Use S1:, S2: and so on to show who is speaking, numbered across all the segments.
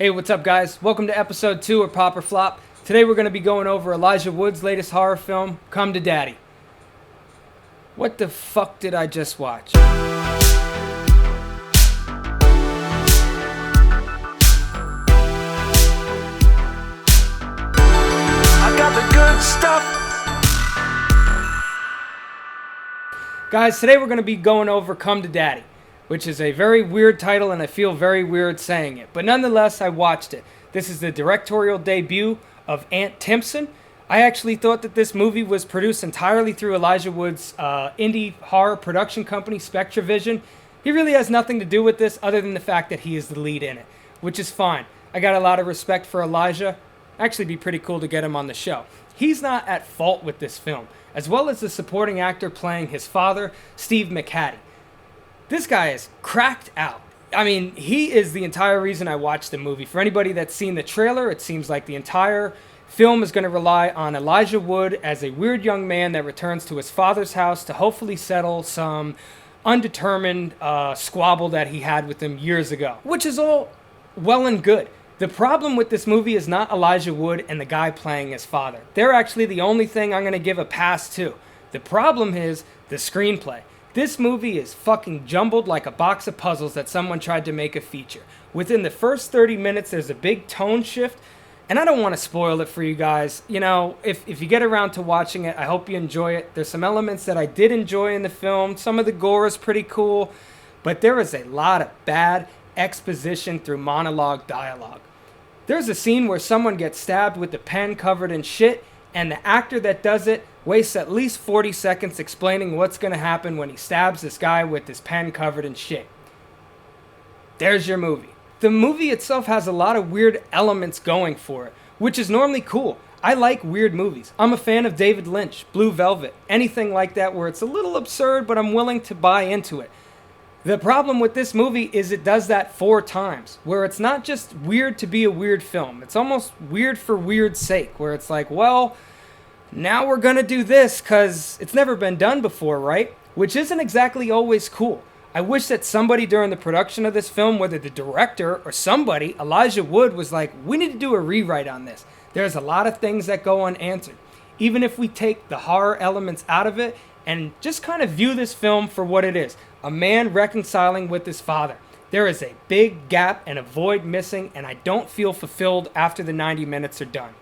S1: Hey, what's up, guys? Welcome to episode 2 of Pop or Flop. Today we're going to be going over Elijah Wood's latest horror film, Come to Daddy. What the fuck did I just watch?
S2: I got the good stuff.
S1: Guys, today we're going to be going over Come to Daddy, which is a very weird title and I feel very weird saying it. But nonetheless, I watched it. This is the directorial debut of Timpson. I actually thought that this movie was produced entirely through Elijah Wood's indie horror production company, Spectravision. He really has nothing to do with this other than the fact that he is the lead in it, which is fine. I got a lot of respect for Elijah. Actually, it'd be pretty cool to get him on the show. He's not at fault with this film, as well as the supporting actor playing his father, Steve McHattie. This guy is cracked out. I mean, he is the entire reason I watched the movie. For anybody that's seen the trailer, it seems like the entire film is going to rely on Elijah Wood as a weird young man that returns to his father's house to hopefully settle some undetermined squabble that he had with him years ago, which is all well and good. The problem with this movie is not Elijah Wood and the guy playing his father. They're actually the only thing I'm going to give a pass to. The problem is the screenplay. This movie is fucking jumbled like a box of puzzles that someone tried to make a feature. Within the first 30 minutes, there's a big tone shift, and I don't want to spoil it for you guys. You know, if you get around to watching it, I hope you enjoy it. There's some elements that I did enjoy in the film. Some of the gore is pretty cool, but there is a lot of bad exposition through monologue dialogue. There's a scene where someone gets stabbed with a pen covered in shit, and the actor that does it wastes at least 40 seconds explaining what's going to happen when he stabs this guy with his pen covered in shit. There's your movie. The movie itself has a lot of weird elements going for it, which is normally cool. I like weird movies. I'm a fan of David Lynch, Blue Velvet, anything like that where it's a little absurd, but I'm willing to buy into it. The problem with this movie is it does that 4 times, where it's not just weird to be a weird film. It's almost weird for weird's sake, where it's like, well, now we're going to do this because it's never been done before, right? Which isn't exactly always cool. I wish that somebody during the production of this film, whether the director or somebody, Elijah Wood, was like, we need to do a rewrite on this. There's a lot of things that go unanswered. Even if we take the horror elements out of it and just kind of view this film for what it is, a man reconciling with his father. There is a big gap and a void missing, and I don't feel fulfilled after the 90 minutes are done.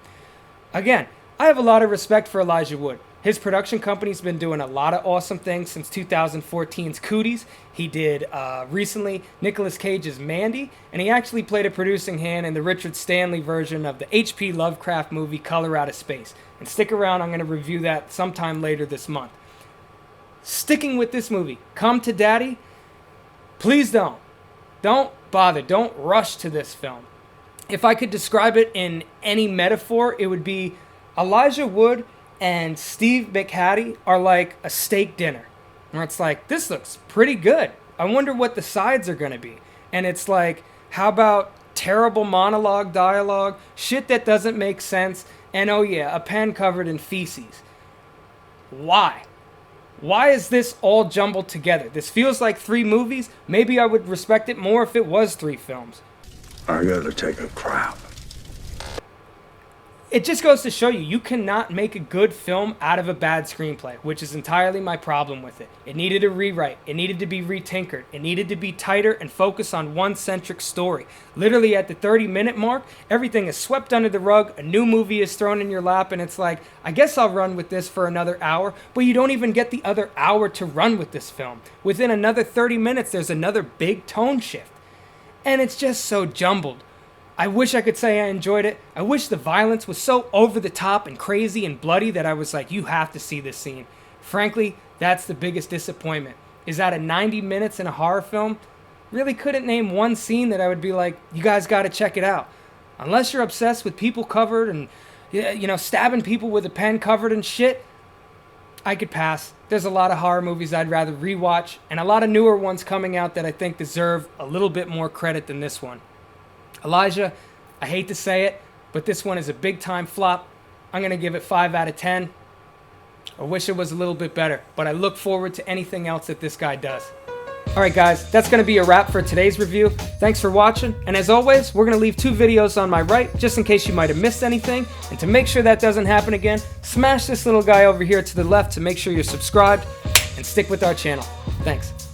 S1: Again, I have a lot of respect for Elijah Wood. His production company's been doing a lot of awesome things since 2014's Cooties. He did recently Nicolas Cage's Mandy, and he actually played a producing hand in the Richard Stanley version of the H.P. Lovecraft movie Color Out of Space. And stick around, I'm going to review that sometime later this month. Sticking with this movie, Come to Daddy, please don't bother, don't rush to this film. If I could describe it in any metaphor, it would be Elijah Wood and Steve McHattie are like a steak dinner, where it's like, this looks pretty good. I wonder what the sides are going to be. And it's like, how about terrible monologue dialogue, shit that doesn't make sense, and oh yeah, a pen covered in feces. Why? Why is this all jumbled together? This feels like 3 movies. Maybe I would respect it more if it was 3 films.
S2: I gotta take a crap.
S1: It just goes to show you, you cannot make a good film out of a bad screenplay, which is entirely my problem with it. It needed a rewrite. It needed to be retinkered. It needed to be tighter and focus on one centric story. Literally at the 30-minute mark, everything is swept under the rug, a new movie is thrown in your lap, and it's like, I guess I'll run with this for another hour, but you don't even get the other hour to run with this film. Within another 30 minutes, there's another big tone shift. And it's just so jumbled. I wish I could say I enjoyed it. I wish the violence was so over the top and crazy and bloody that I was like, you have to see this scene. Frankly, that's the biggest disappointment. Is that at 90 minutes in a horror film, really couldn't name one scene that I would be like, you guys got to check it out. Unless you're obsessed with people covered and, stabbing people with a pen covered in shit, I could pass. There's a lot of horror movies I'd rather rewatch, and a lot of newer ones coming out that I think deserve a little bit more credit than this one. Elijah, I hate to say it, but this one is a big time flop. I'm going to give it 5 out of 10. I wish it was a little bit better, but I look forward to anything else that this guy does. Alright guys, that's going to be a wrap for today's review. Thanks for watching, and as always, we're going to leave 2 videos on my right, just in case you might have missed anything. And to make sure that doesn't happen again, smash this little guy over here to the left to make sure you're subscribed, and stick with our channel. Thanks.